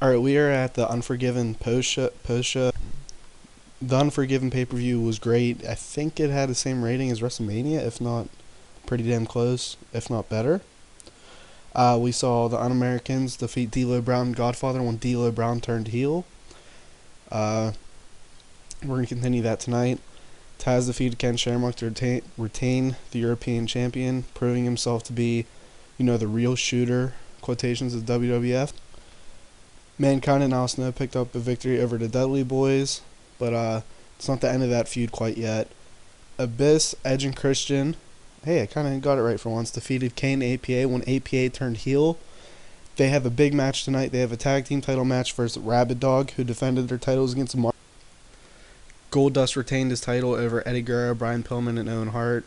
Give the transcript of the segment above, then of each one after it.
All right, we are at the Unforgiven post show. The Unforgiven pay per view was great. I think it had the same rating as WrestleMania, if not pretty damn close, if not better. We saw the Un Americans defeat D'Lo Brown and Godfather when D'Lo Brown turned heel. Uh, we're gonna continue that tonight. Taz defeated Ken Shamrock to retain the European champion, proving himself to be, the real shooter, quotations of WWF. Mankind and Al Snow picked up a victory over the Dudley Boys, but it's not the end of that feud quite yet. Abyss, Edge, and Christian, hey, I kind of got it right for once, defeated Kane and APA when APA turned heel. They have a big match tonight. They have a tag team title match versus Rabid Dog, who defended their titles against Mark. Goldust retained his title over Eddie Guerrero, Brian Pillman, and Owen Hart.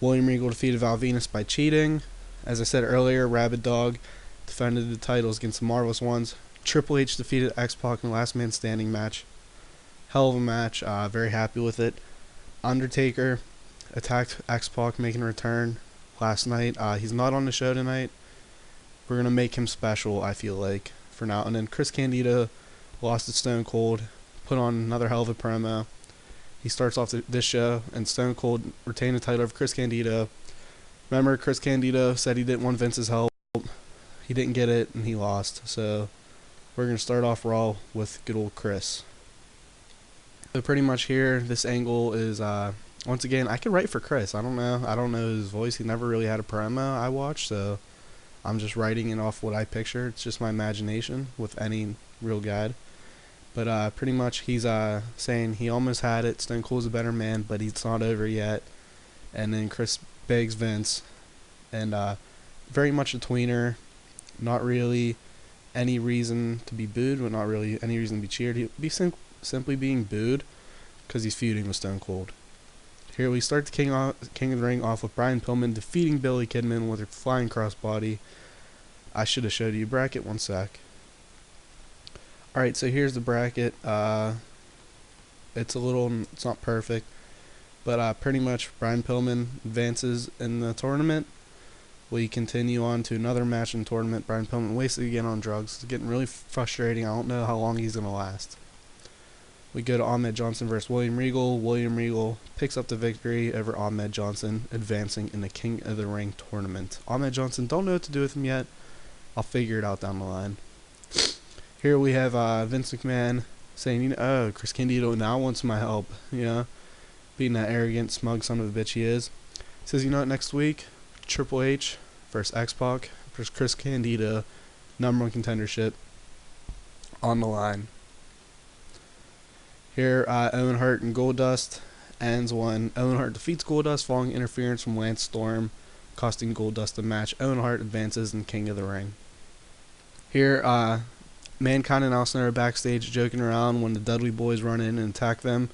William Regal defeated Val Venus by cheating. As I said earlier, Rabid Dog defended the titles against the Marvelous Ones. Triple H defeated X-Pac in the Last Man Standing match. Hell of a match. Very happy with it. Undertaker attacked X-Pac, making a return last night. He's not on the show tonight. We're going to make him special, I feel like, for now. And then Chris Candido lost to Stone Cold, put on another hell of a promo. He starts off this show, and Stone Cold retained the title of Chris Candido. Remember, Chris Candido said he didn't want Vince's help. He didn't get it, and he lost. So we're going to start off Raw with good old Chris. So pretty much here, this angle is, once again, I could write for Chris. I don't know his voice. He never really had a promo I watched, so I'm just writing it off what I picture. It's just my imagination with any real guide. But pretty much he's saying he almost had it. Stone Cold's a better man, but it's not over yet. And then Chris begs Vince, and very much a tweener. Not really any reason to be booed, but not really any reason to be cheered. He'd be simply being booed because he's feuding with Stone Cold. Here we start the King of the Ring off with Brian Pillman defeating Billy Kidman with a flying crossbody. I should have showed you bracket. One sec. Alright, so here's the bracket. It's not perfect, but pretty much Brian Pillman advances in the tournament. We continue on to another match in the tournament. Brian Pillman wasted again on drugs. It's getting really frustrating. I don't know how long he's going to last. We go to Ahmed Johnson versus William Regal. William Regal picks up the victory over Ahmed Johnson, advancing in the King of the Ring tournament. Ahmed Johnson, don't know what to do with him yet. I'll figure it out down the line. Here we have Vince McMahon saying, Chris Candido now wants my help. Being that arrogant, smug son of a bitch he is. He says, next week, Triple H versus X-Pac versus Chris Candido, #1 contendership on the line. Here, Owen Hart and Goldust ends when Owen Hart defeats Goldust following interference from Lance Storm, costing Goldust the match. Owen Hart advances in King of the Ring. Here, Mankind and Al Snow are backstage joking around when the Dudley Boys run in and attack them,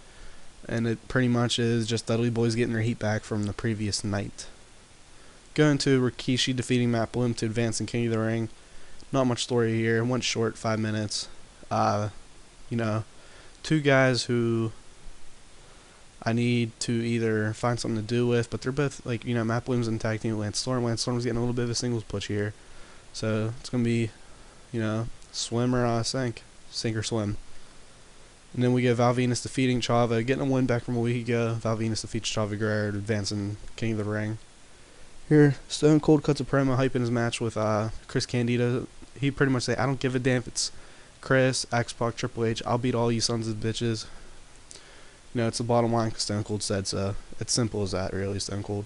and it pretty much is just Dudley Boys getting their heat back from the previous night. Going to Rikishi defeating Matt Bloom to advance in King of the Ring. Not much story here. It went short, 5 minutes. Two guys who I need to either find something to do with, but they're both, Matt Bloom's in tag team with Lance Storm. Lance Storm's getting a little bit of a singles push here. So it's going to be, swim or sink. Sink or swim. And then we get Val Venus defeating Chavo, getting a win back from a week ago. Val Venus defeats Chavo Guerrero to advance in King of the Ring. Here, Stone Cold cuts a promo hyping his match with Chris Candido. He pretty much say, I don't give a damn if it's Chris, X-Pac, Triple H. I'll beat all you sons of bitches. It's the bottom line because Stone Cold said so. It's simple as that, really, Stone Cold.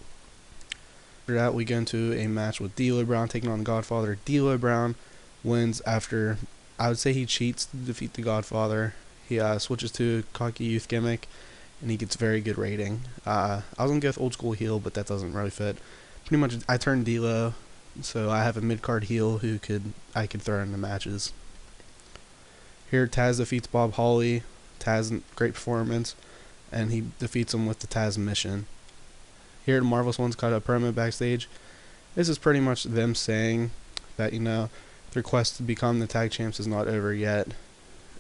After that, we go into a match with D'Lo Brown taking on Godfather. D'Lo Brown wins after, I would say he cheats to defeat the Godfather. He switches to cocky youth gimmick, and he gets very good rating. I was going to go with old school heel, but that doesn't really fit. Pretty much, I turned D'Lo, so I have a mid-card heel who I could throw in the matches. Here, Taz defeats Bob Holly. Taz, great performance, and he defeats him with the Taz mission. Here, the Marvelous Ones cut a promo backstage. This is pretty much them saying that, the request to become the tag champs is not over yet,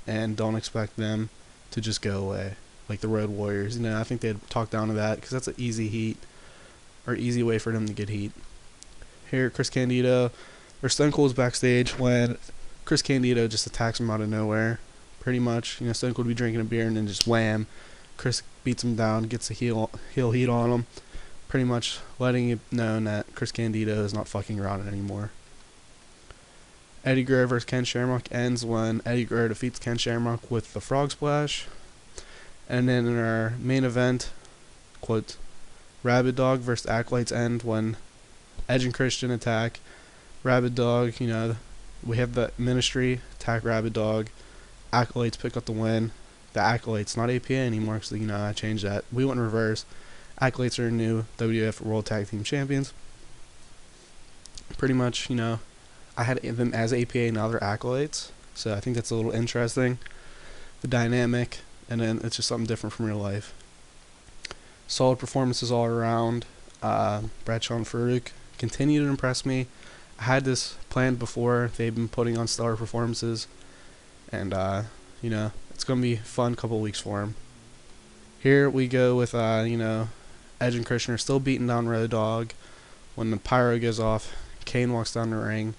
and don't expect them to just go away like the Road Warriors. I think they'd talk down to that because that's an easy way for them to get heat. Here, Chris Candido or Stone Cold's backstage when Chris Candido just attacks him out of nowhere, pretty much. Stone Cold would be drinking a beer and then just wham, Chris beats him down, gets a heel heat on him, pretty much letting it known that Chris Candido is not fucking around anymore. Eddie Guerrero vs. Ken Shamrock ends when Eddie Guerrero defeats Ken Shamrock with the frog splash. And then in our main event, quote, Rabid Dog vs. Acolytes end when Edge and Christian attack Rabid Dog. We have the Ministry attack Rabid Dog. Acolytes pick up the win. The Acolytes, not APA anymore, because I changed that. We went in reverse. Acolytes are new WWF World Tag Team Champions. Pretty much, I had them as APA, now they're Acolytes. So I think that's a little interesting. The dynamic, and then it's just something different from real life. Solid performances all around. Bradshaw and Farouk continue to impress me. I had this planned before. They've been putting on stellar performances. And, it's going to be a fun couple of weeks for them. Here we go with, Edge and Christian are still beating down Road Dogg. When the pyro goes off, Kane walks down the ring.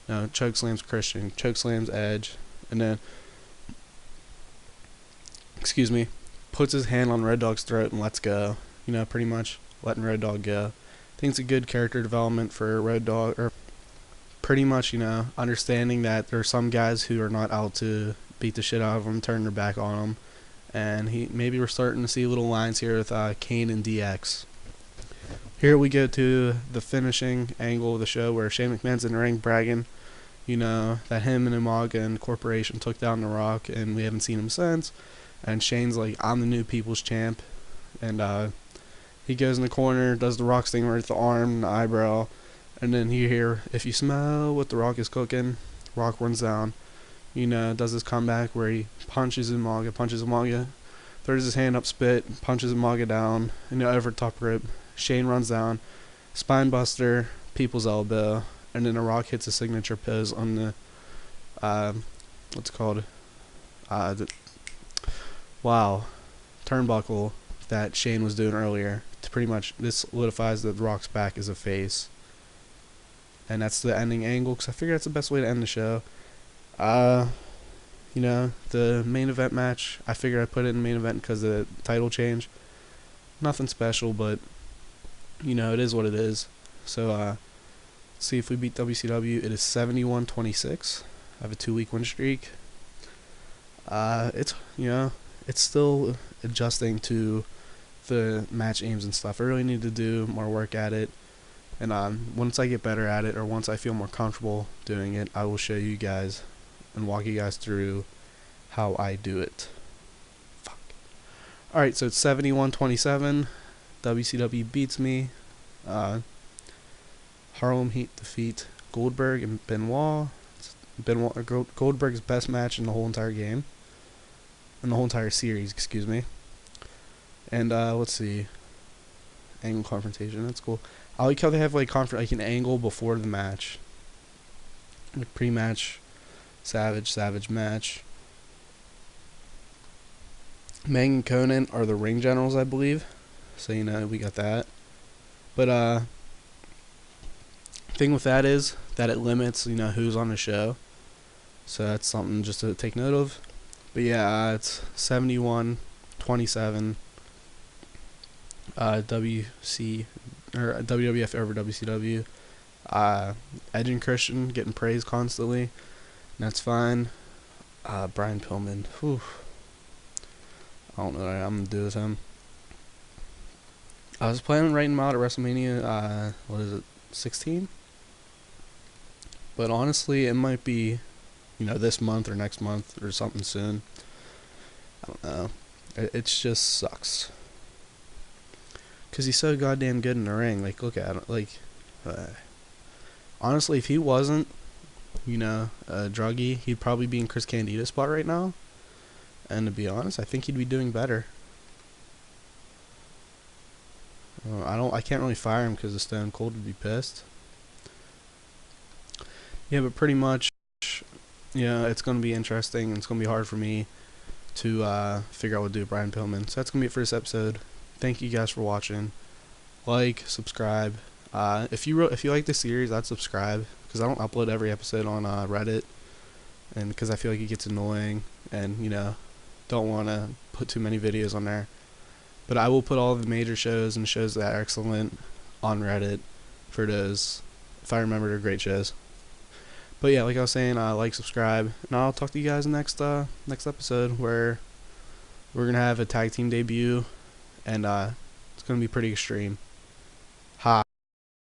Chokeslams Christian, chokeslams Edge, and then, puts his hand on Road Dogg's throat and lets go. Pretty much letting Road Dogg go. I think it's a good character development for Road Dogg, or pretty much, understanding that there are some guys who are not out to beat the shit out of him, turn their back on him, and maybe we're starting to see little lines here with Kane and DX. Here we go to the finishing angle of the show where Shane McMahon's in the ring bragging, that him and Umaga and Corporation took down The Rock, and we haven't seen him since. And Shane's like, I'm the new People's Champ. And he goes in the corner, does the Rock's thing with the arm and the eyebrow. And then you hear, if you smell what The Rock is cooking, Rock runs down. Does this comeback where he punches Umaga, throws his hand up, spit, punches Umaga down, over top rope. Shane runs down, spine buster, people's elbow, and then The Rock hits a signature pose on the, turnbuckle that Shane was doing earlier. To pretty much, this solidifies that The Rock's back as a face. And that's the ending angle, because I figure that's the best way to end the show. The main event match, I figured I'd put it in the main event because of the title change. Nothing special, but it is what it is. So, let's see if we beat WCW. It is 71-26. I have a 2-week win streak. It's still adjusting to the match aims and stuff. I really need to do more work at it. And once I get better at it, or once I feel more comfortable doing it, I will show you guys and walk you guys through how I do it. Fuck. Alright, so it's 71-27. WCW beats me. Harlem Heat defeat Goldberg and Benoit. Goldberg's best match in the whole entire game. In the whole entire series, excuse me. And let's see. Angle confrontation, that's cool. I like how they have like an angle before the match. Like pre-match, Savage match. Mang and Conan are the ring generals, I believe. So we got that. But thing with that is that it limits who's on the show. So that's something just to take note of. But yeah, it's 71-27. WWF over WCW. Edge and Christian getting praised constantly, and that's fine. Brian Pillman, whew. I don't know what I'm gonna do with him. I was planning on writing him out at WrestleMania, 16? But honestly, it might be, this month or next month or something soon. I don't know. It just sucks. Because he's so goddamn good in the ring. Like, look at him. Honestly, if he wasn't, druggy, he'd probably be in Chris Candido's spot right now. And to be honest, I think he'd be doing better. I can't really fire him because the Stone Cold would be pissed. Yeah, but pretty much, it's going to be interesting, and it's going to be hard for me to figure out what to do with Brian Pillman. So that's going to be it for this episode. Thank you guys for watching. Like, subscribe. If you like the series, I'd subscribe, because I don't upload every episode on Reddit. and because I feel like it gets annoying, and don't want to put too many videos on there. But I will put all the major shows and shows that are excellent on Reddit for those. If I remember, they're great shows. But yeah, like I was saying, like, subscribe, and I'll talk to you guys next episode, where we're gonna have a tag team debut, and it's gonna be pretty extreme. Ha.